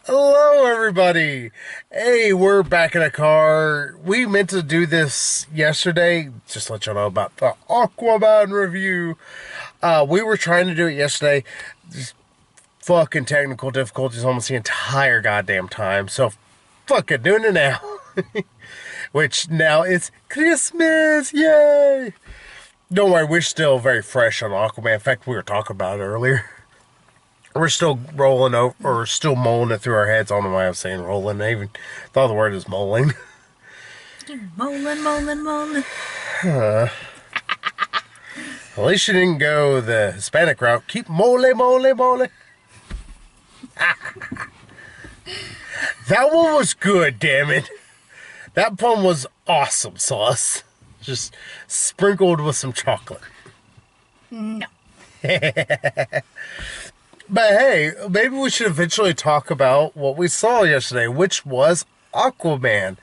Hello, everybody. Hey, we're back in a car. We meant to do this yesterday. Just to let you know about the Aquaman review. We were trying to do it yesterday. Just fucking technical difficulties almost the entire goddamn time. So, fucking doing it now. Which now it's Christmas. Yay! Don't worry, we're still very fresh on Aquaman. In fact, we were talking about it earlier. We're still rolling over, or still mulling it through our heads. I don't know why I was saying rolling. I even thought the word is mulling. Molin. At least you didn't go the Hispanic route. Keep mole. That one was good, damn it. That pun was awesome sauce. Just sprinkled with some chocolate. No. But hey, maybe we should eventually talk about what we saw yesterday, which was Aquaman.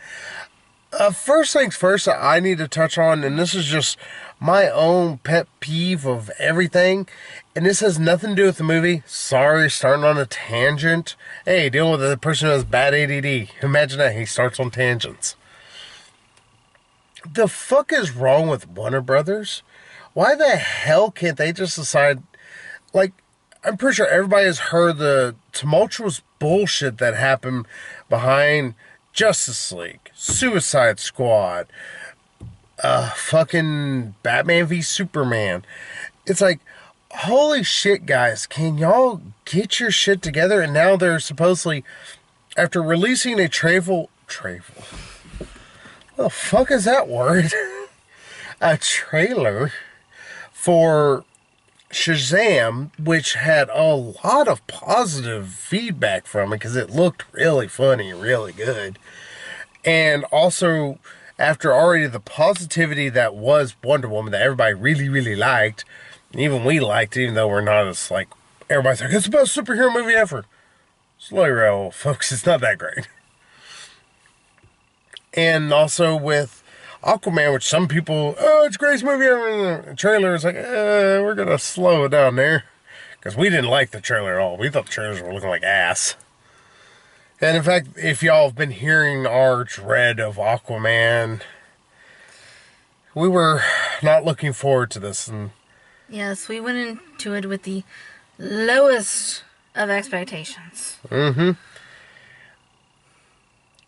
First things first, I need to touch on, and this is just my own pet peeve of everything, and this has nothing to do with the movie. Sorry, starting on a tangent. Hey, dealing with a person who has bad ADD. Imagine that, he starts on tangents. The fuck is wrong with Warner Brothers? Why the hell can't they just decide, like, I'm pretty sure everybody has heard the tumultuous bullshit that happened behind Justice League, Suicide Squad, fucking Batman v Superman. It's like, holy shit, guys, can y'all get your shit together? And now they're supposedly, after releasing a travel, what the fuck is that word? A trailer for Shazam, which had a lot of positive feedback from it because it looked really funny, really good. And also, after already the positivity that was Wonder Woman that everybody really, really liked, and even we liked, even though we're not as like, everybody's like, it's the best superhero movie ever. Slow your roll, folks, it's not that great. And also with Aquaman, which some people, oh, it's the greatest movie ever. The trailer is like, we're going to slow it down there. Because we didn't like the trailer at all. We thought the trailers were looking like ass. And in fact, if y'all have been hearing our dread of Aquaman, we were not looking forward to this. And Yes, we went into it with the lowest of expectations.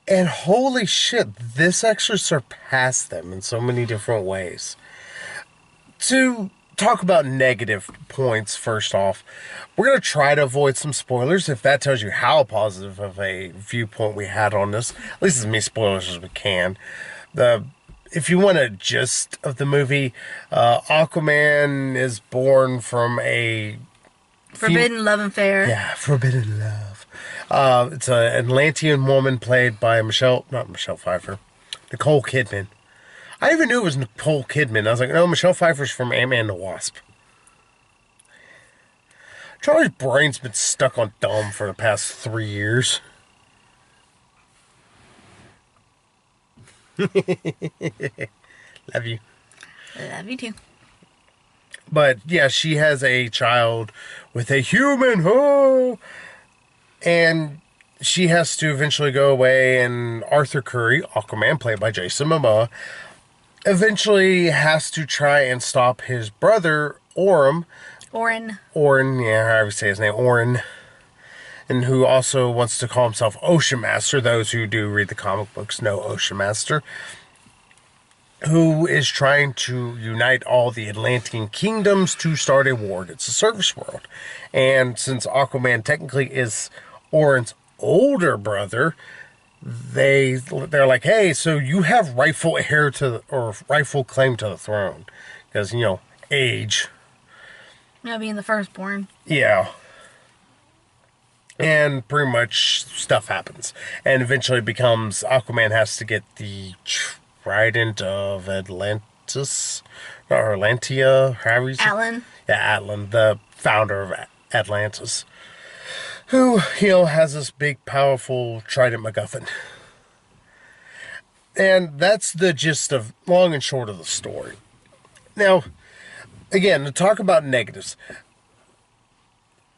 And holy shit, this actually surpassed them in so many different ways. To talk about negative points, first off, we're going to try to avoid some spoilers if that tells you how positive of a viewpoint we had on this. At least as many spoilers as we can. If you want a gist of the movie, Aquaman is born from a Forbidden love affair. yeah, forbidden love. It's an Atlantean woman played by not Michelle Pfeiffer, Nicole Kidman. I even knew it was Nicole Kidman. I was like, no, Michelle Pfeiffer's from Ant-Man and the Wasp. Charlie's brain's been stuck on dumb for the past 3 years. Love you. Love you too. But yeah, she has a child with a human. Oh! And she has to eventually go away, and Arthur Curry, Aquaman, played by Jason Momoa, eventually has to try and stop his brother, Orin, yeah, however you say his name, Orin, and who also wants to call himself Ocean Master. Those who do read the comic books know Ocean Master, who is trying to unite all the Atlantean kingdoms to start a war against the surface world. And since Aquaman technically is Orin's older brother, they're like, hey, so you have rightful heir to, or rightful claim to the throne, because age. Yeah, being the firstborn. Yeah. And pretty much stuff happens, and eventually it becomes Aquaman has to get the Trident of Atlantis, or Atlantia, however you say. Alan. Yeah, Atlan, the founder of Atlantis, who, has this big, powerful Trident MacGuffin. And that's the gist of, long and short of the story. Now, again, to talk about negatives,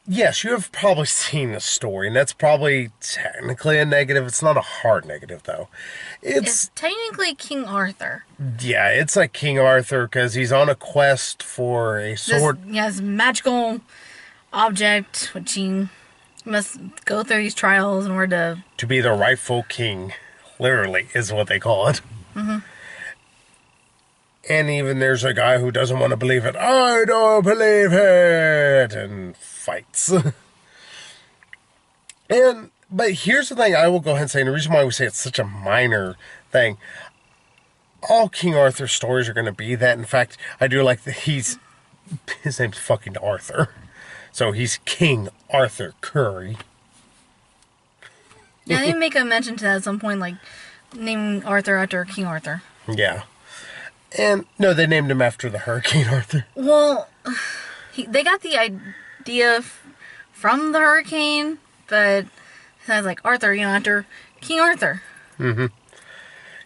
yes, you have probably seen the story, and that's probably technically a negative. It's not a hard negative, though. It's It's, technically King Arthur. yeah, it's like King Arthur because he's on a quest for a This sword yes magical object which he must go through these trials in order to. to be the rightful king. Literally, is what they call it. And even there's a guy who doesn't want to believe it. I don't believe it! And fights. But here's the thing I will go ahead and say, and the reason why we say it's such a minor thing. All King Arthur stories are going to be that. In fact, I do like that his name's fucking Arthur. So he's King Arthur Curry. Yeah, they make a mention to that at some point, like naming Arthur after King Arthur. Yeah. And, no, they named him after the Hurricane Arthur. Well, they got the idea from the hurricane, but it sounds like Arthur, after King Arthur.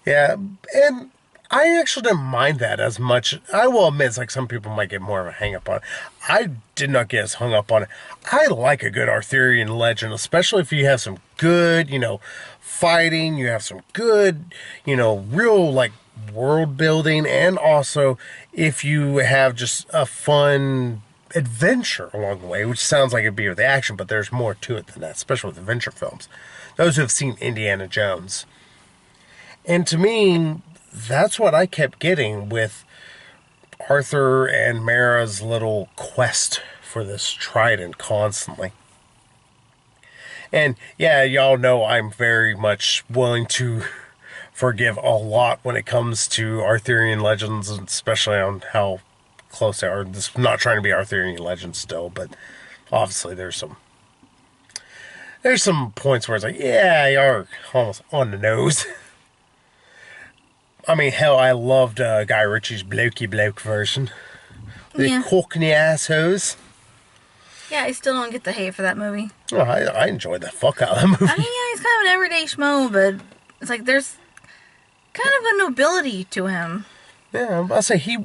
Yeah, and I actually didn't mind that as much. I will admit, it's like some people might get more of a hang up on it. I did not get as hung up on it. I like a good Arthurian legend, especially if you have some good, fighting, you have some good, real, like, world building, and also if you have just a fun adventure along the way, which sounds like it'd be with the action, but there's more to it than that, especially with adventure films. Those who have seen Indiana Jones. And to me, that's what I kept getting with Arthur and Mara's little quest for this trident constantly. And yeah, y'all know I'm very much willing to forgive a lot when it comes to Arthurian legends, especially on how close they are. This not trying to be Arthurian legends still, but obviously there's some points where it's like, yeah, you're almost on the nose. I mean, hell, I loved Guy Ritchie's Blokey Bloke version. The Yeah. Cockney assholes. Yeah, I still don't get the hate for that movie. Oh, I enjoyed the fuck out of that movie. I mean, yeah, he's kind of an everyday schmo, but it's like there's kind of a nobility to him. Yeah, I say he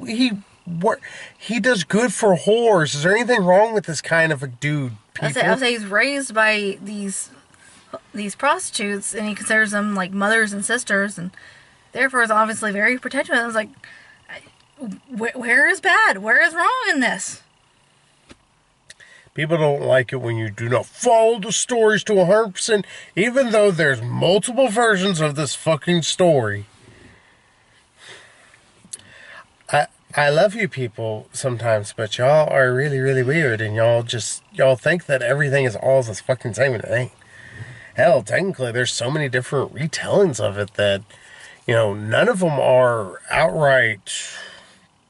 does good for whores. Is there anything wrong with this kind of a dude? People? I say he's raised by these prostitutes, and he considers them like mothers and sisters, and therefore is obviously very protective. I was like, where is bad? Where is wrong in this? People don't like it when you do not follow the stories to 100%, even though there's multiple versions of this fucking story. I love you people sometimes, but y'all are really, really weird, and y'all think that everything is all the fucking same, and it ain't. Hell, technically, there's so many different retellings of it that, none of them are outright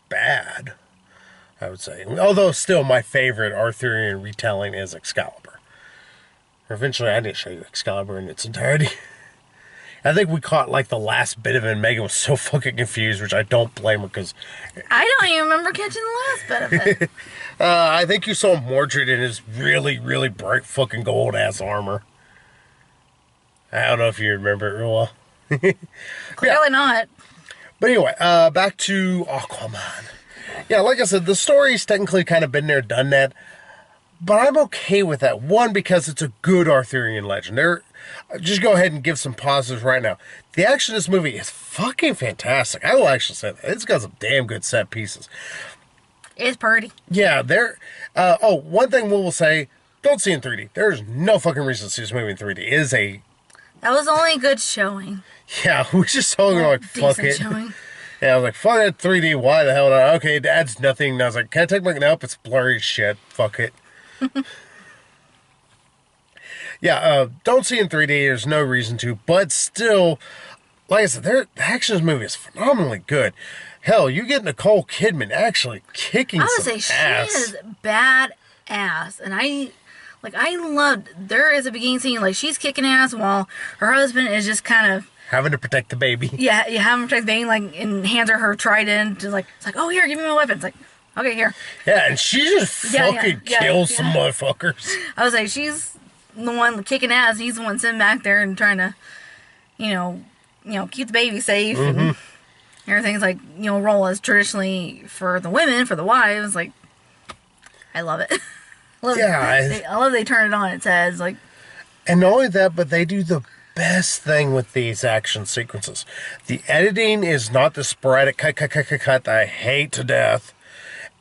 bad, I would say. Although, still, my favorite Arthurian retelling is Excalibur. Eventually, I did show you Excalibur in its entirety. I think we caught, like, the last bit of it, and Megan was so fucking confused, which I don't blame her, because... I don't even remember catching the last bit of it. I think you saw Mordred in his really, really bright fucking gold-ass armor. I don't know if you remember it real well. Clearly not. But anyway, back to Aquaman. Yeah, like I said, the story's technically kind of been there, done that. But I'm okay with that. One, because it's a good Arthurian legend. Just go ahead and give some positives right now. The action in this movie is fucking fantastic. I will actually say that. It's got some damn good set pieces. It's pretty. Yeah, one thing we will say, don't see in 3D. There's no fucking reason to see this movie in 3D. That was only a good showing. Yeah, we just saw it like, fuck Decent it. showing. Yeah, I was like, fuck it, 3D, why the hell not? Okay, it adds nothing. And I was like, can I take my... Nope, it's blurry as shit. Fuck it. Yeah, don't see in 3D. There's no reason to. But still, like I said, the action in this movie is phenomenally good. Hell, you get Nicole Kidman actually kicking I would some say ass. she is badass. And I loved, there is a beginning scene, like, she's kicking ass while her husband is just kind of... Having to protect the baby. Yeah, you have him protect the baby, like, and hands her trident. It's like, oh, here, give me my weapon. It's like, okay, here. Yeah, and she just fucking kills some motherfuckers. I was like, she's the one kicking ass. He's the one sitting back there and trying to, keep the baby safe. Mm-hmm. And everything's like, roll as traditionally for the women, for the wives. Like, I love it. Yeah, I love they turn it on. It says like, and not only that, but they do the best thing with these action sequences. The editing is not the sporadic cut that I hate to death.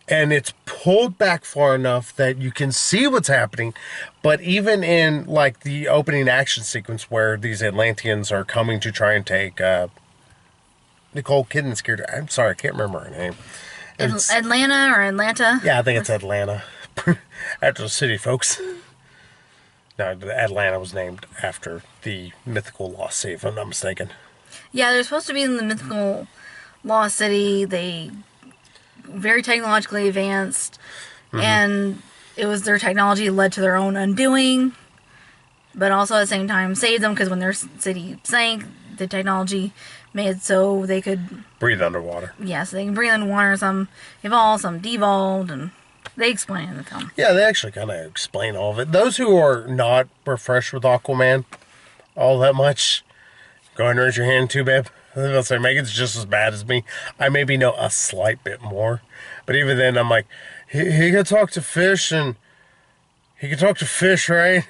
And it's pulled back far enough that you can see what's happening. But even in like the opening action sequence where these Atlanteans are coming to try and take Nicole Kidman scared. I'm sorry, I can't remember her name. Atlanta or Atlanta. Yeah, I think it's Atlanta. After the city, folks. No, Atlanta was named after the mythical lost city, if I'm not mistaken. Yeah, they're supposed to be in the mythical lost city. They very technologically advanced, and it was their technology led to their own undoing, but also at the same time saved them because when their city sank, the technology made it so they could breathe underwater. Yeah, so they can breathe underwater. Some evolved, some devolved, and they explain it in the film. Yeah, they actually kind of explain all of it. Those who are not refreshed with Aquaman all that much, go ahead and raise your hand too, babe. I was about to say, Megan's just as bad as me. I maybe know a slight bit more. But even then, I'm like, he can talk to fish, and he can talk to fish, right?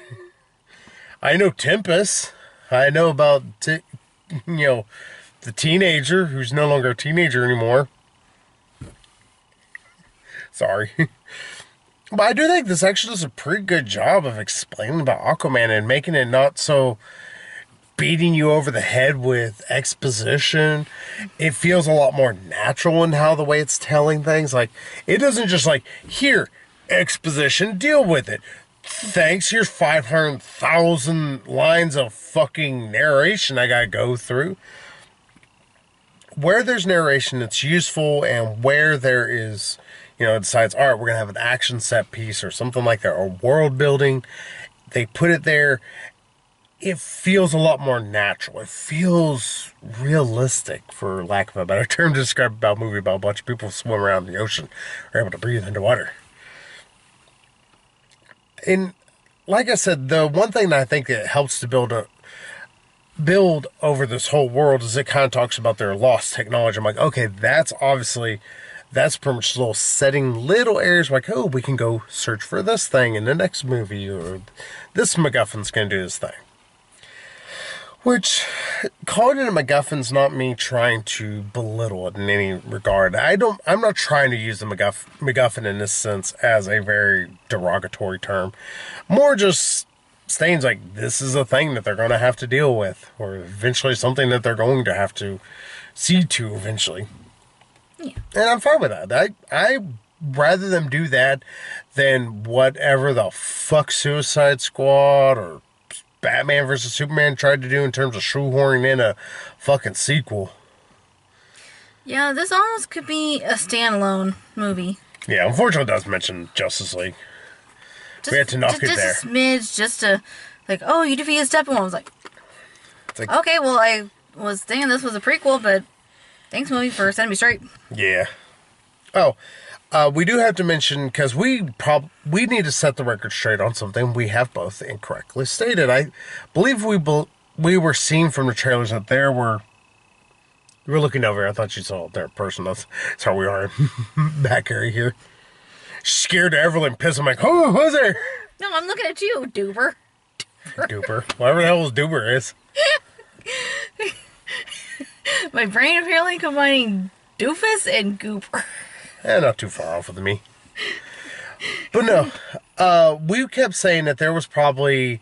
I know Tempest. I know about, the teenager who's no longer a teenager anymore. Sorry. But I do think this actually does a pretty good job of explaining about Aquaman and making it not so beating you over the head with exposition. It feels a lot more natural in how the way it's telling things. Like, it doesn't just like, here, exposition, deal with it. Thanks, here's 500,000 lines of fucking narration I gotta go through. Where there's narration, it's useful, and where there is, it decides, all right, we're gonna have an action set piece or something like that, or world building, they put it there. It feels a lot more natural. It feels realistic, for lack of a better term, to describe about a movie about a bunch of people swim around the ocean, are able to breathe underwater. And like I said, the one thing that I think that helps to build over this whole world is it kind of talks about their lost technology. I'm like, okay, that's pretty much little setting little areas like, oh, we can go search for this thing in the next movie, or this MacGuffin's going to do this thing. Which, calling it a MacGuffin's not me trying to belittle it in any regard. I'm not trying to use the MacGuffin in this sense as a very derogatory term. More just stating like, this is a thing that they're going to have to deal with, or eventually something that they're going to have to see to eventually. Yeah. And I'm fine with that. I rather them do that than whatever the fuck Suicide Squad or Batman vs. Superman tried to do in terms of shoehorning in a fucking sequel. Yeah, this almost could be a standalone movie. Yeah, unfortunately it does mention Justice League. We had to knock it there. Just a smidge, just to, like, oh, you defeated Steppenwolf. I was like, okay, well, I was thinking this was a prequel, but thanks, movie, for setting me straight. Yeah. Oh, we do have to mention, because we need to set the record straight on something we have both incorrectly stated. I believe we were seeing from the trailers that there were... You were looking over here. I thought you saw a different person. That's how we are back area here. Scared to Evelyn piss. I'm like, oh, who's there? No, I'm looking at you, Duper. Duper. Whatever the hell Duper is. My brain apparently combining doofus and gooper. Not too far off with me. But no, we kept saying that there was probably...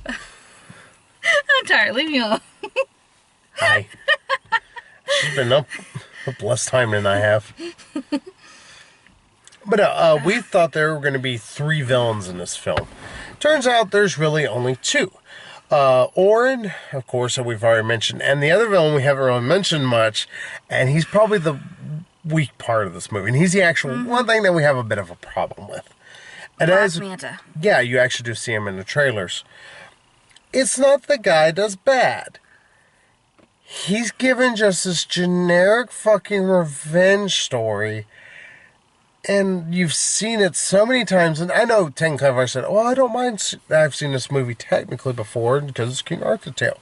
I'm tired. Leave me alone. Hi. She's been up less time than I have. But we thought there were going to be 3 villains in this film. Turns out there's really only 2. Orin, of course, that we've already mentioned, and the other villain we haven't really mentioned much, and he's probably the weak part of this movie, and he's the actual one thing that we have a bit of a problem with. And Black Manta. Yeah, you actually do see him in the trailers. It's not the guy does bad. He's given just this generic fucking revenge story, and you've seen it so many times, and I know Ten Clever said, oh, I don't mind, I've seen this movie technically before because it's King Arthur tale.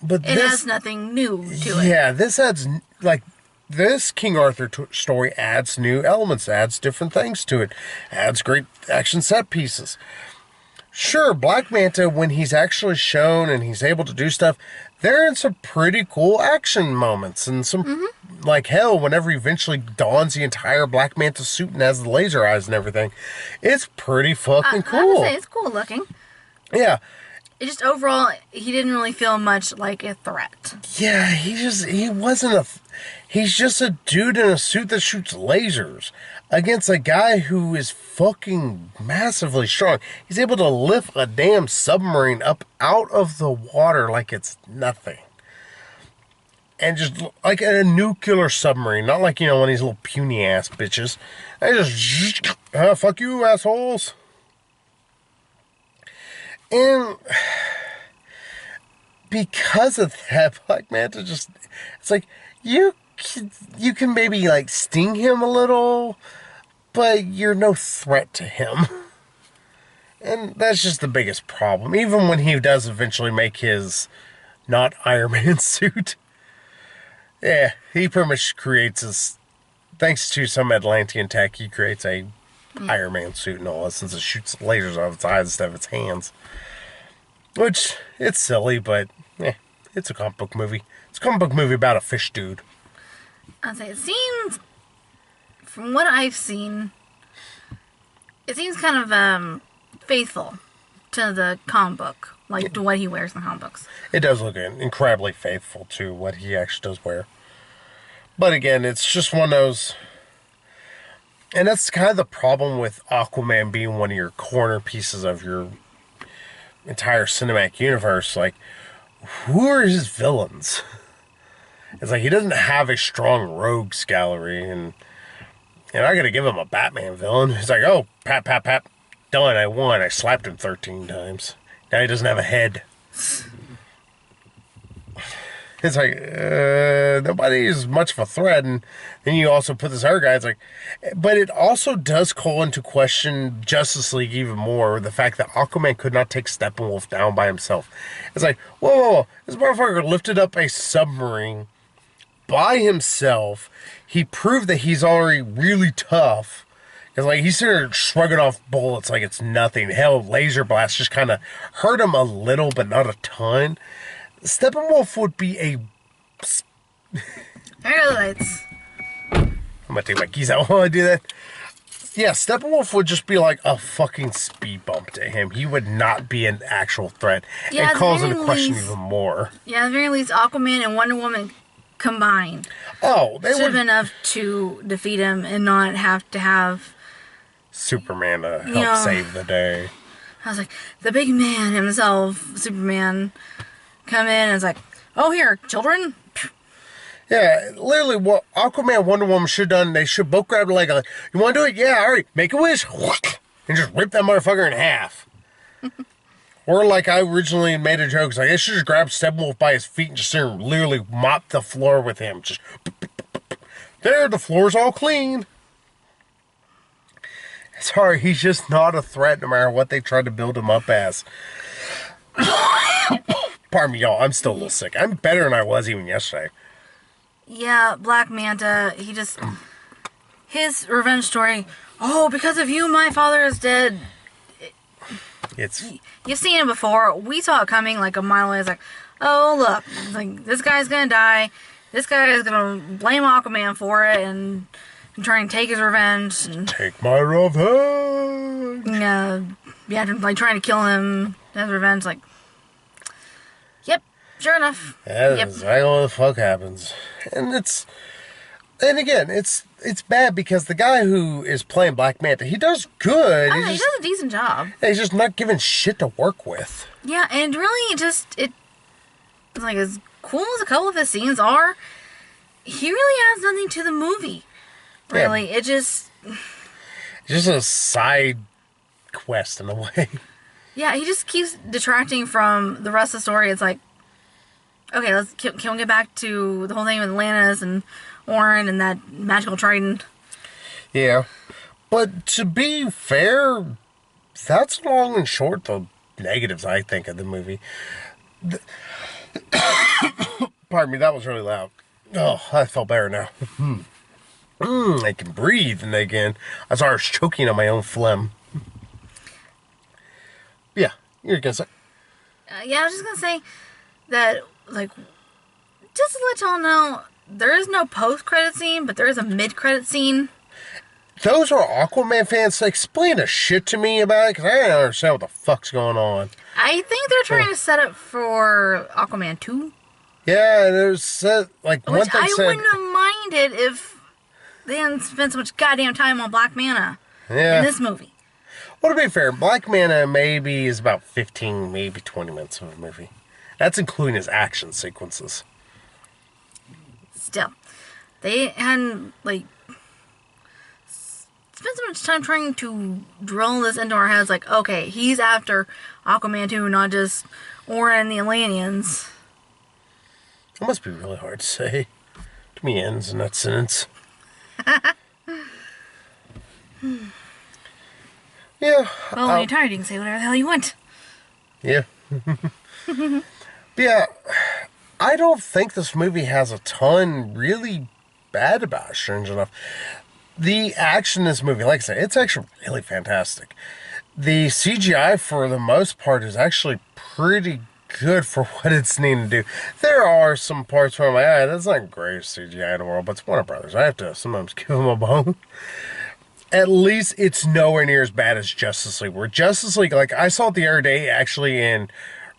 But it has nothing new to it. Yeah, this adds, like, this King Arthur story adds new elements, adds different things to it, adds great action set pieces. Sure, Black Manta, when he's actually shown and he's able to do stuff, they're in some pretty cool action moments. And some, like hell, whenever he eventually dons the entire Black Manta suit and has the laser eyes and everything, it's pretty fucking cool. I would say it's cool looking. Yeah. It just overall, he didn't really feel much like a threat. Yeah, he wasn't a... He's just a dude in a suit that shoots lasers against a guy who is fucking massively strong. He's able to lift a damn submarine up out of the water like it's nothing. And just like a nuclear submarine, not like, one of these little puny ass bitches. They just, fuck you, assholes. And because of that, Black Manta just, it's like, you can maybe like sting him a little, but you're no threat to him. And that's just the biggest problem. Even when he does eventually make his not Iron Man suit. Yeah, he pretty much creates his, thanks to some Atlantean tech, he creates a Iron Man suit and all that, since it shoots lasers out of its eyes instead of its hands. Which, it's silly, but it's a comic book movie. It's a comic book movie about a fish dude. I'd say it seems, from what I've seen, it seems kind of faithful to the comic book, like to what he wears in the comic books. It does look incredibly faithful to what he actually does wear. But again, it's just one of those... And that's kind of the problem with Aquaman being one of your corner pieces of your entire cinematic universe. Like, who are his villains? It's like he doesn't have a strong rogues gallery, and I gotta give him a Batman villain. He's like, oh, pat, pat, pat, done, I won. I slapped him 13 times. Now he doesn't have a head. It's like, nobody is much of a threat, and then you also put this other guy, it's like, but it also does call into question Justice League even more, the fact that Aquaman could not take Steppenwolf down by himself. It's like, whoa, this motherfucker lifted up a submarine by himself. He proved that he's already really tough. Because, like, he's sitting there shrugging off bullets like it's nothing. Hell, laser blast just kind of hurt him a little, but not a ton. Steppenwolf would be a... There are the lights. I'm going to take my keys out while I do that. Yeah, Steppenwolf would just be like a fucking speed bump to him. He would not be an actual threat. Yeah, and calls into question even more. Yeah, at the very least, Aquaman and Wonder Woman combined. Oh, they should have would... been enough to defeat him and not have to have... Superman to help save the day. I was like, the big man himself, Superman, come in and it's like, oh, here, children. Yeah, literally what Aquaman and Wonder Woman should have done, they should both grab the leg, like, you want to do it? Yeah, all right, make a wish. And just rip that motherfucker in half. Or like I originally made a joke, it's like, I should just grab Steppenwolf by his feet and just literally mop the floor with him. Just, there, the floor's all clean. Sorry, he's just not a threat no matter what they try to build him up as. Pardon me, y'all. I'm still a little sick. I'm better than I was even yesterday. Yeah, Black Manta, he just... His revenge story, oh, because of you, my father is dead. You've seen it before. We saw it coming like a mile away. It's like, oh, look. It's like, this guy's gonna die. This guy is gonna blame Aquaman for it and try and take his revenge. And, take my revenge. Yeah, like trying to kill him. His revenge, like, yep, sure enough. That is exactly what the fuck happens. And again, it's bad because the guy who is playing Black Manta, he does good. He does a decent job. He's just not given shit to work with. Yeah, and really, it's like, as cool as a couple of his scenes are, he really adds nothing to the movie. Really, yeah. It's just a side quest in a way. Yeah, he just keeps detracting from the rest of the story. It's like, okay, can we get back to the whole thing with Atlantis and Orin and that magical trident? Yeah, but to be fair, that's long and short the negatives, I think, of the movie. Pardon me, that was really loud. Oh, I felt better now. I can breathe and again. I started choking on my own phlegm. Yeah, you're gonna say. Yeah, I was just gonna say that, like, just to let y'all know, there is no post-credit scene, but there is a mid-credit scene. Those are Aquaman fans. Explain a shit to me about it, because I don't understand what the fuck's going on. I think they're trying to set up for Aquaman 2. Yeah, there's like one Which thing I said. wouldn't have minded if they hadn't spent so much goddamn time on Black Manta Yeah. in this movie. Well, to be fair, Black Manta maybe is about 15, maybe 20 minutes of a movie. That's including his action sequences. Still, they hadn't, like, spent so much time trying to drill this into our heads, like, okay, he's after Aquaman 2, not just Orin and the Atlanteans. It must be really hard to say. Too many ends in that sentence. Yeah. Well, when you're tired, you can say whatever the hell you want. Yeah. Yeah. I don't think this movie has a ton really bad about it, strange enough. The action in this movie, like I said, it's actually really fantastic. The CGI, for the most part, is actually pretty good for what it's needing to do. There are some parts where I'm like, that's not the greatest CGI in the world, but it's Warner Brothers. I have to sometimes give them a bone. At least it's nowhere near as bad as Justice League. Where Justice League, like, I saw it the other day, actually in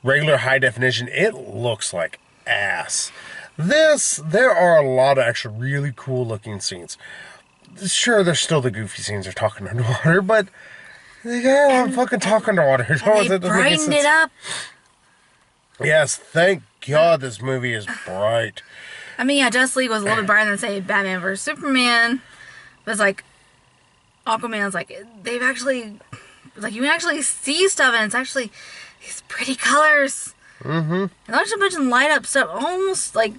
regular high definition, it looks like ass. This, there are a lot of actually really cool looking scenes. Sure, there's still the goofy scenes of talking underwater, but yeah, I'm fucking talking underwater. And they brightened it up. Yes, thank God this movie is bright. I mean, yeah, Justice League was a little bit brighter than, say, Batman vs. Superman. But it's like, Aquaman's like, they've actually, like, you can actually see stuff, and it's actually these pretty colors. Mm-hmm. And not to mention light up stuff, almost like,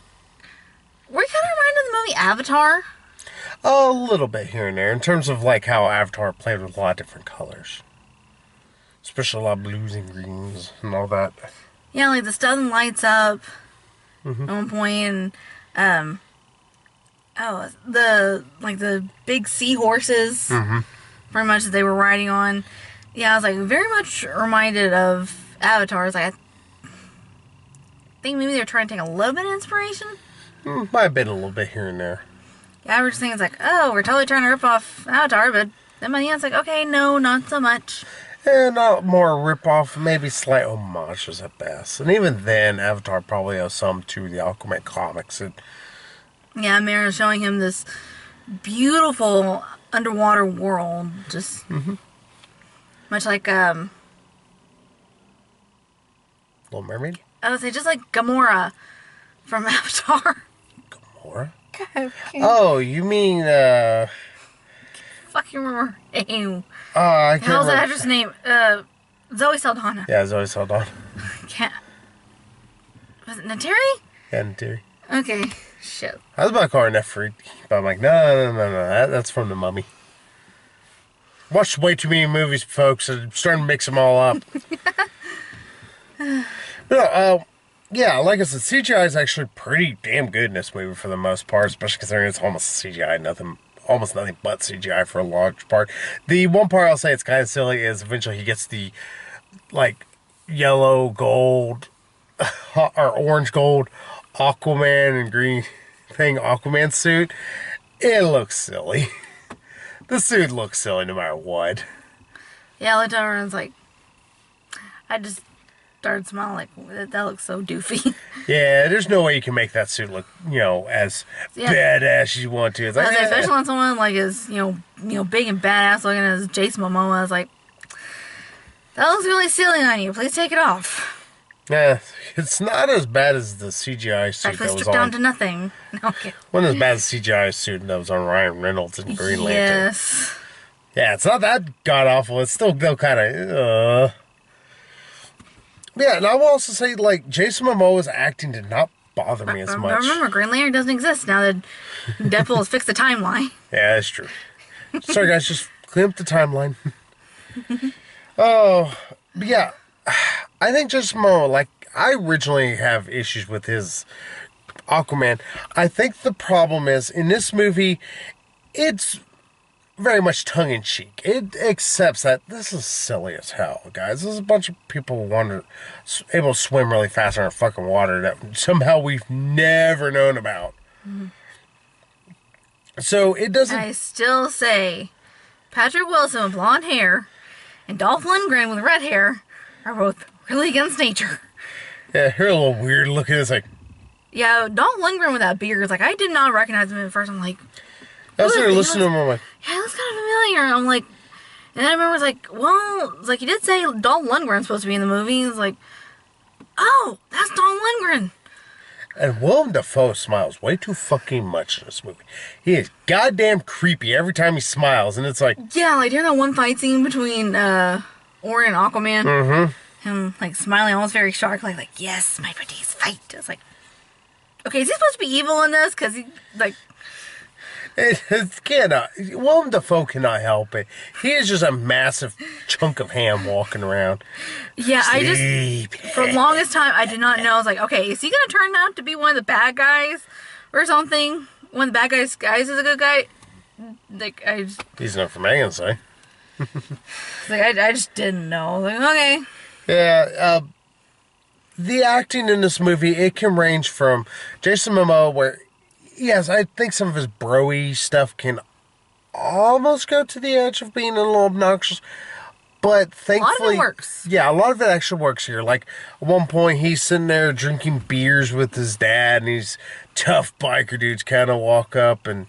we're kind of reminded of the movie Avatar. A little bit here and there, in terms of, like, how Avatar played with a lot of different colors. Especially a lot of blues and greens and all that. Yeah, like, the stuff lights up at one point, and, the big seahorses, pretty much, that they were riding on. Yeah, I was, like, very much reminded of Avatar. I was like, I think maybe they were trying to take a little bit of inspiration. Might have been a little bit here and there. The average thing is like, oh, we're totally trying to rip off Avatar, but then by the end it's like, okay, no, not so much. And not more rip-off, maybe slight homages at best. And even then, Avatar probably owes some to the Aquaman comics. Yeah, Mara's showing him this beautiful underwater world, just much like Little Mermaid? I would say just like Gamora from Avatar. Gamora? God, Oh, you mean, fucking remember her name. I can't How's that remember. actress name? Zoe Saldana. Yeah, Zoe Saldana. Can't. Was it Nateri? Yeah, in theory. Okay, shit. I was about to call her Nefri, but I'm like, no, that's from The Mummy. Watched way too many movies, folks. I'm starting to mix them all up. Yeah, like I said, CGI is actually pretty damn good in this movie for the most part, especially considering it's almost CGI, almost nothing but CGI for a large part. The one part I'll say it's kind of silly is eventually he gets the, like, yellow, gold, or orange, gold Aquaman and green thing Aquaman suit. It looks silly. The suit looks silly no matter what. Yeah, I looked over and I was like, I just started smiling like, that looks so doofy. Yeah, there's no way you can make that suit look, as badass as you want to. It's like, Especially on someone like as, big and badass looking as Jason Momoa. I was like, that looks really silly on you. Please take it off. yeah, it's not as bad as the CGI suit Actually that was stripped down on. to nothing. Okay. Wasn't as bad as the CGI suit that was on Ryan Reynolds in Green Lantern. Yes. Yeah, it's not that god-awful. It's still kind of, Yeah, and I will also say, like, Jason Momoa's acting did not bother me as much. Remember, Green Lantern doesn't exist now that Deadpool has fixed the timeline. Yeah, that's true. Sorry, guys, just clean up the timeline. Oh, but yeah, I think Jason Momoa, like, I originally have issues with his Aquaman. I think the problem is, in this movie, it's very much tongue-in-cheek. It accepts that this is silly as hell, guys. There's a bunch of people able to swim really fast in our fucking water that somehow we've never known about. Mm-hmm. So it doesn't... I still say Patrick Wilson with blonde hair and Dolph Lundgren with red hair are both really against nature. Yeah, they're a little weird looking. It's like... Yeah, Dolph Lundgren with that beard, like, I did not recognize him at first. I'm like... I was listening to him, I'm like... Yeah, he looks kind of familiar. I'm like... And I remember, it's like, well... It's like, he did say Dolph Lundgren's supposed to be in the movie. It's like... Oh, that's Dolph Lundgren. And Willem Dafoe smiles way too fucking much in this movie. He is goddamn creepy every time he smiles, and it's like... Yeah, like during that one fight scene between Orin and Aquaman. Mm-hmm. Him, like, smiling almost very sharply, like, yes, my pretty's fight. It's like... Okay, is he supposed to be evil in this? Because he, like... It cannot... Willem Dafoe cannot help it. He is just a massive chunk of ham walking around. Yeah, I just... For the longest time, I did not know. I was like, okay, is he going to turn out to be one of the bad guys? Or something? One of the bad guys is a good guy? Like, I just... He's enough for Megan to say. Like, I just didn't know. Like, okay. Yeah, the acting in this movie, it can range from Jason Momoa, where... Yes, I think some of his bro-y stuff can almost go to the edge of being a little obnoxious. But thankfully... A lot of it works. Yeah, a lot of it actually works here. Like, at one point, he's sitting there drinking beers with his dad, and these tough biker dudes kind of walk up, and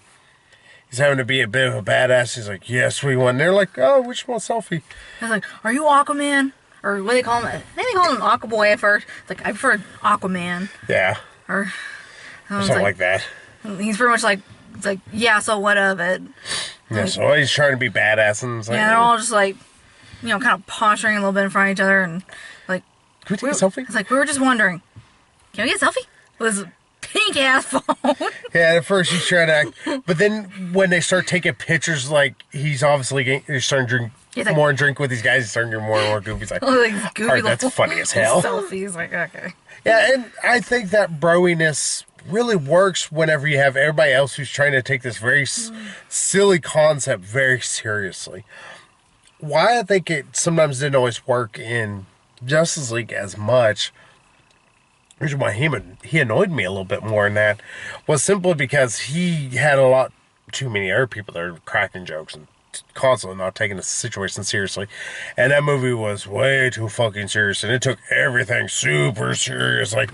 he's having to be a bit of a badass. He's like, yes, we won. And they're like, oh, we just want a selfie. I was like, are you Aquaman? Or what do they call him? I think they call him Aquaboy at first. It's like, I prefer Aquaman. Yeah. Or something like that. He's pretty much like, it's like, yeah, so what of it? Yeah, like, so he's trying to be badass, and it's like... Yeah, they're all just like, you know, kind of posturing a little bit in front of each other, and like... Can we take a selfie? It's like, we were just wondering, can we get a selfie? With his pink-ass phone. Yeah, at first he's trying to act... But then when they start taking pictures, like, he's obviously he's starting to drink more and drink with these guys. He's starting to get more and more goofy. He's like, goofy all right, that's funny as hell. Selfies, like, okay. Yeah, and I think that broiness really works whenever you have everybody else who's trying to take this very silly concept very seriously. Why I think it sometimes didn't always work in Justice League as much, which is why he annoyed me a little bit more in that, was simply because he had a lot too many other people that are cracking jokes and constantly not taking the situation seriously. And that movie was way too fucking serious, and it took everything super serious. Like,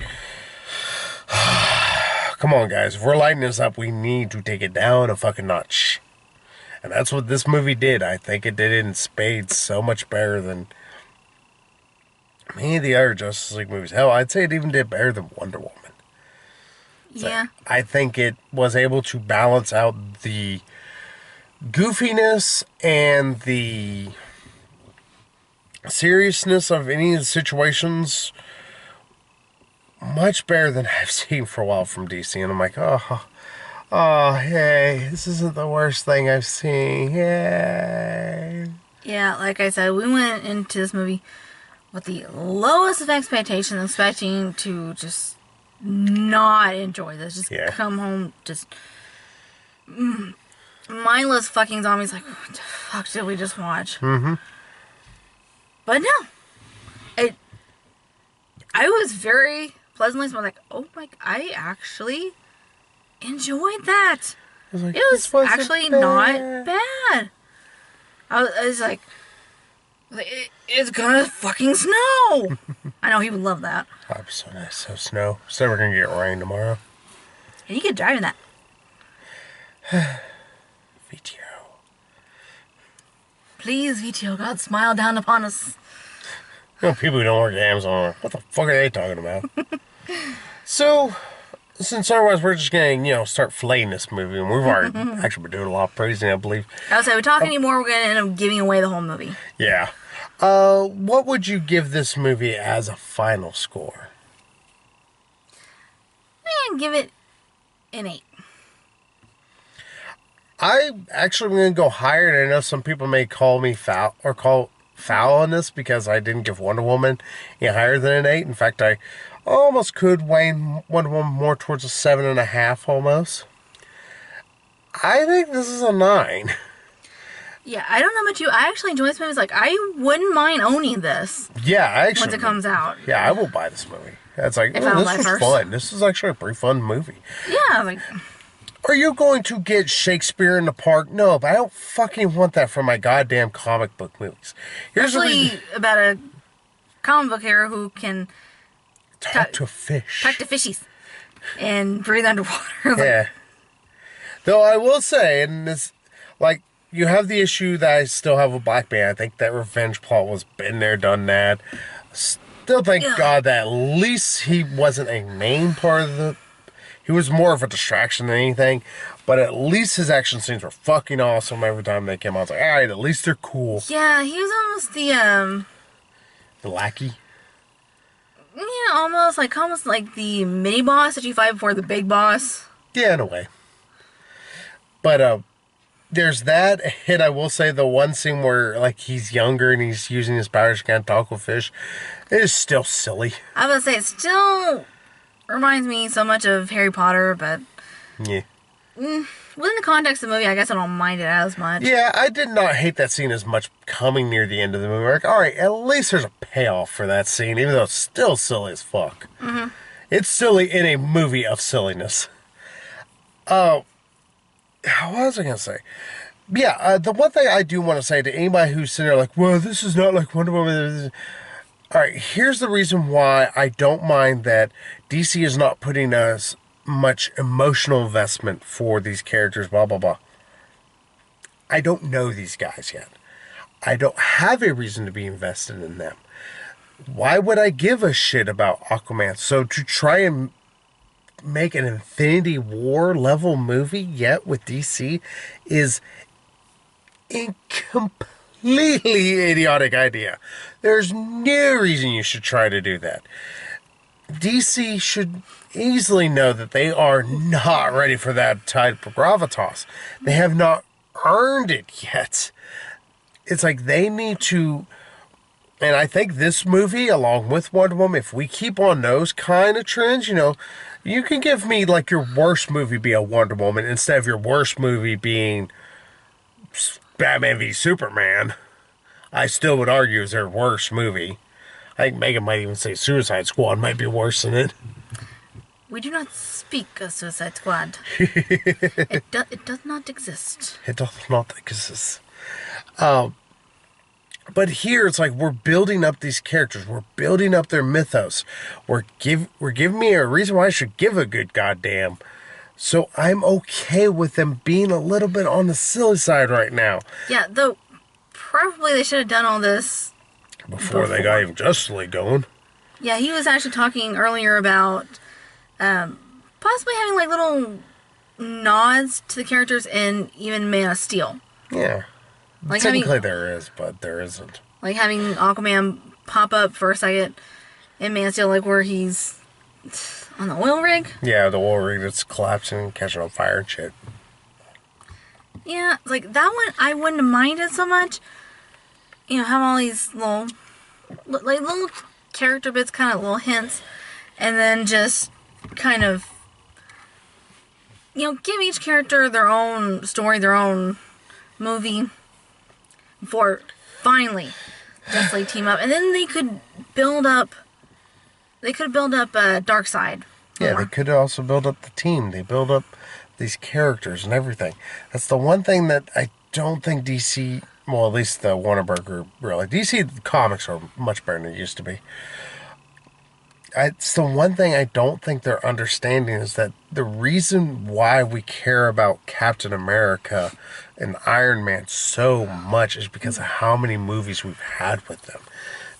come on, guys. If we're lighting this up, we need to take it down a fucking notch. And that's what this movie did. I think it did it in spades so much better than many of the other Justice League movies. Hell, I'd say it even did better than Wonder Woman. Yeah. I think it was able to balance out the goofiness and the seriousness of any of the situations much better than I've seen for a while from DC. And I'm like, oh, hey, this isn't the worst thing I've seen. Yay. Yeah, like I said, we went into this movie with the lowest of expectations, expecting to just not enjoy this. Just come home, just mindless fucking zombies. Like, what the fuck did we just watch? Mm-hmm. But no, I was very pleasantly surprised. Like, oh my, I actually enjoyed that. It was actually not bad. I was like, it's gonna fucking snow. I know he would love that. That'd be so nice. So snow. So we're gonna get rain tomorrow. And you could drive in that. VTO. Please, VTO God, smile down upon us. You know, people who don't work at Amazon, what the fuck are they talking about? So, since otherwise we're just gonna, start flaying this movie, and we've already actually been doing a lot of praising, I believe. I would say, we talk anymore, we're gonna end up giving away the whole movie. Yeah. What would you give this movie as a final score? Man, give it an 8. I actually am going to go higher, and I know some people may call me foul or call foul on this because I didn't give Wonder Woman higher than an 8. In fact, I almost could weigh Wonder Woman more towards a 7.5 almost. I think this is a 9. Yeah, I don't know about you. I actually enjoy this movie. It's like, I wouldn't mind owning this Yeah, I actually. once it comes out. Yeah, I will buy this movie. It's like, If I don't this buy was first. fun. This is actually a pretty fun movie. Yeah, like, Are you going to get Shakespeare in the Park? No, but I don't fucking want that from my goddamn comic book movies. Here's the actually reason. about a comic book hero who can Talk to a fish. talk to fishies and breathe underwater. Like, Yeah. Though I will say, and this, like, you have the issue that I still have with Black Man. I think that revenge plot was been there, done that. Still thank Yeah. God that at least he wasn't a main part of the. He was more of a distraction than anything. But at least his action scenes were fucking awesome every time they came out. I was like, alright, at least they're cool. Yeah, he was almost The lackey. yeah, almost like the mini boss that you fight before the big boss. Yeah, in a way. But there's that, and I will say the one scene where like he's younger and he's using his powers to kind of talk with fish, it is still silly. I would say it still reminds me so much of Harry Potter, but Yeah. within the context of the movie, I guess I don't mind it as much. Yeah, I did not hate that scene as much coming near the end of the movie. Like, alright, at least there's a payoff for that scene, even though it's still silly as fuck. Mm-hmm. It's silly in a movie of silliness. What was I going to say? Yeah, the one thing I do want to say to anybody who's sitting there like, well, this is not like Wonder Woman. Alright, here's the reason why I don't mind that DC is not putting as much emotional investment for these characters, blah, blah, blah. I don't know these guys yet. I don't have a reason to be invested in them. Why would I give a shit about Aquaman? So to try and make an Infinity War level movie yet with DC is a completely idiotic idea. There's no reason you should try to do that. DC should easily know that they are not ready for that type of gravitas. They have not earned it yet. It's like they need to. And I think this movie, along with Wonder Woman, if we keep on those kind of trends, you can give me like your worst movie be a Wonder Woman instead of your worst movie being Batman v Superman. I still would argue is their worst movie. I think Megan might even say Suicide Squad might be worse than it. We do not speak of Suicide Squad. It does not exist. It does not exist. But here it's like we're building up these characters. We're building up their mythos. We're giving me a reason why I should give a good goddamn. So I'm okay with them being a little bit on the silly side right now. Yeah, though probably they should have done all this Before they got even Justice League going. Yeah, he was actually talking earlier about possibly having like little nods to the characters in even Man of Steel. Yeah. Like Technically there is, but there isn't. Like having Aquaman pop up for a second in Man of Steel, like where he's on the oil rig. Yeah, the oil rig that's collapsing and catching on fire and shit. Yeah, like that one I wouldn't have minded so much. Have all these little character bits, kind of little hints, and then just kind of give each character their own story, their own movie, before finally Justice League team up, and then they could build up. They could build up Darkseid. Yeah, they could also build up the team. They build up these characters and everything. That's the one thing that I don't think DC, well, at least the Warner Bros. Group, really. DC comics are much better than they used to be. It's the one thing I don't think they're understanding is that the reason why we care about Captain America and Iron Man so much is because of how many movies we've had with them.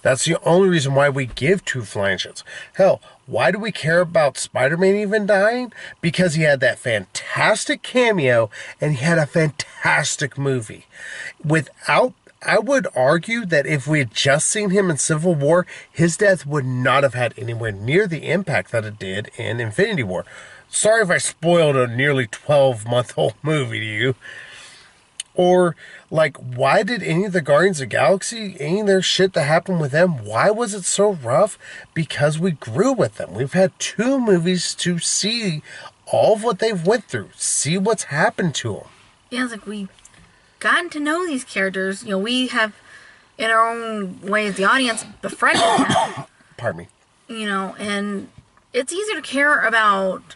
That's the only reason why we give two flying shits. Hell, why do we care about Spider-Man even dying? Because he had that fantastic cameo and he had a fantastic movie. I would argue that if we had just seen him in Civil War, his death would not have had anywhere near the impact that it did in Infinity War. Sorry if I spoiled a nearly 12-month-old movie to you. Or, like, why did any of the Guardians of the Galaxy, any of their shit that happened with them, why was it so rough? Because we grew with them. We've had 2 movies to see all of what they've went through, see what's happened to them. Yeah, it's like we've gotten to know these characters. We have, in our own way as the audience, befriended them. Pardon me. And it's easier to care about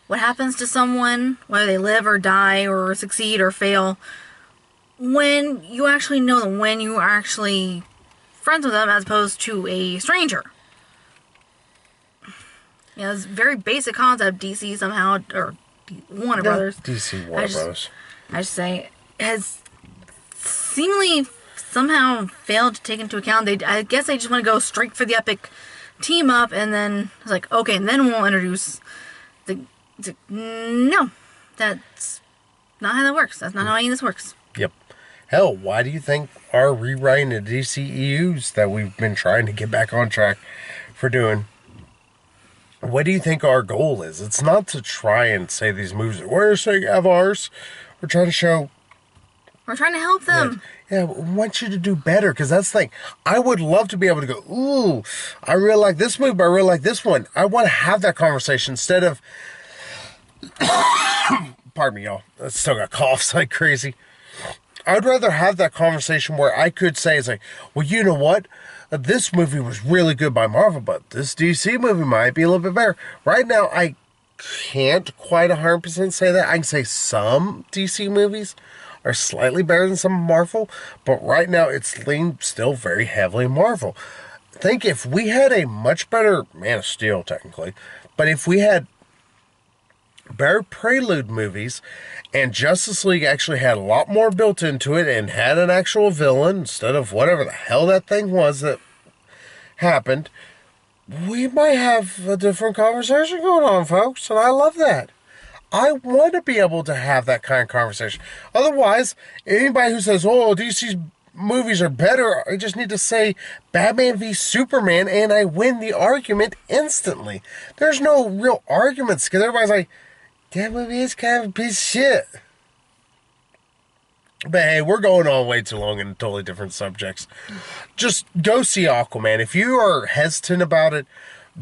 what happens to someone, whether they live or die or succeed or fail, when you actually know them, when you are actually friends with them as opposed to a stranger. It's a very basic concept. DC somehow, or Warner Brothers. DC Warner Brothers. I should say, has seemingly somehow failed to take into account. I guess they just want to go straight for the epic team up, and then it's like, okay, and then we'll introduce no, that's not how that works. That's not how any of this works. Yep. Hell, why do you think our rewriting the DCEUs that we've been trying to get back on track for doing? What do you think our goal is? It's not to try and say these movies we're saying have ours. We're trying to show. We're trying to help them. Yeah, we want you to do better, because that's the thing. I would love to be able to go, ooh, I really like this movie, but I really like this one. I want to have that conversation instead of. Pardon me, y'all. I still got coughs like crazy. I'd rather have that conversation where I could say, it's like, well, you know what? This movie was really good by Marvel, but this DC movie might be a little bit better. Right now, I can't quite 100% say that. I can say some DC movies are slightly better than some Marvel, but right now it's leaned still very heavily Marvel. Think if we had a much better Man of Steel, technically, but if we had better Prelude movies, and Justice League actually had a lot more built into it and had an actual villain instead of whatever the hell that thing was that happened, we might have a different conversation going on, folks, and I love that. I want to be able to have that kind of conversation. Otherwise, anybody who says, oh, DC's movies are better, I just need to say Batman v Superman and I win the argument instantly. There's no real arguments, because everybody's like, that movie is kind of a piece of shit. But hey, we're going on way too long in totally different subjects. Just go see Aquaman. If you are hesitant about it,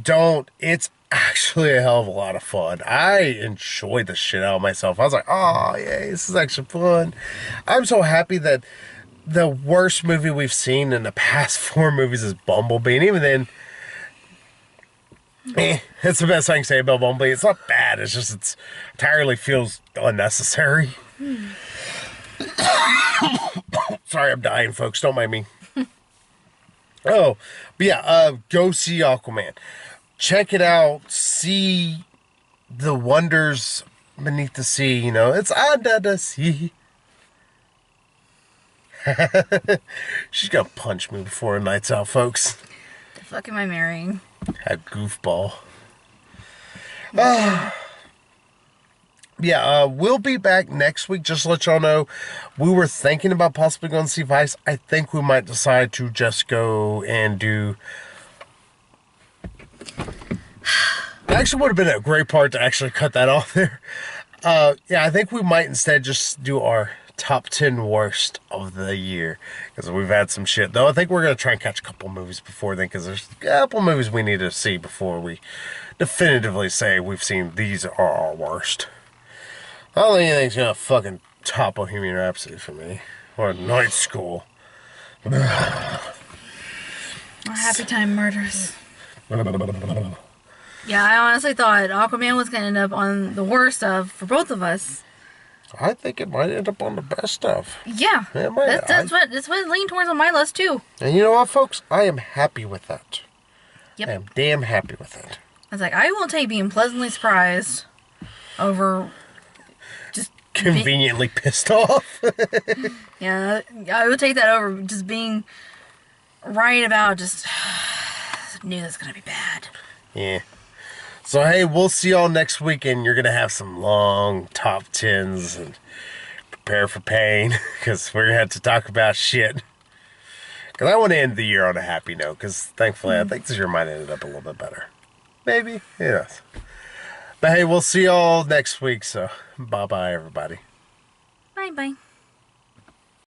don't. It's actually a hell of a lot of fun. I enjoyed the shit out of myself. I was like, oh, yeah, this is actually fun. I'm so happy that the worst movie we've seen in the past 4 movies is Bumblebee. And even then, it's the best I can say about Bumblebee. It's not bad. It's just, it entirely feels unnecessary. Sorry, I'm dying, folks. Don't mind me. Oh, but yeah, go see Aquaman. Check it out. See the wonders beneath the sea. It's under the sea. She's gonna punch me before the night's out, folks. The fuck am I marrying? A goofball. Yeah, we'll be back next week. Just to let y'all know, we were thinking about possibly going to see Vice. I think we might decide to just go and do. Actually, would have been a great part to actually cut that off there. Yeah, I think we might instead just do our top 10 worst of the year, because we've had some shit. Though I think we're going to try and catch a couple movies before then, because there's a couple movies we need to see before we definitively say we've seen these are our worst. I don't think anything's going to fucking top Bohemian Rhapsody for me. Or Night School. Or Happy Time Murders. Yeah, I honestly thought Aquaman was going to end up on the worst of for both of us. I think it might end up on the best of. Yeah, it might. That's what it leaned towards on my list too. And you know what, folks? I am happy with that. Yep. I am damn happy with it. I was like, I will take being pleasantly surprised over just conveniently pissed off. Yeah, I would take that over just being right about just knew that's gonna be bad. Yeah. So, hey, we'll see y'all next week, and you're going to have some long top 10s, and prepare for pain, because we're going to have to talk about shit. Because I want to end the year on a happy note, because thankfully I think this year might have ended up a little bit better. Maybe. Who knows? But hey, we'll see y'all next week, so bye-bye, everybody. Bye-bye.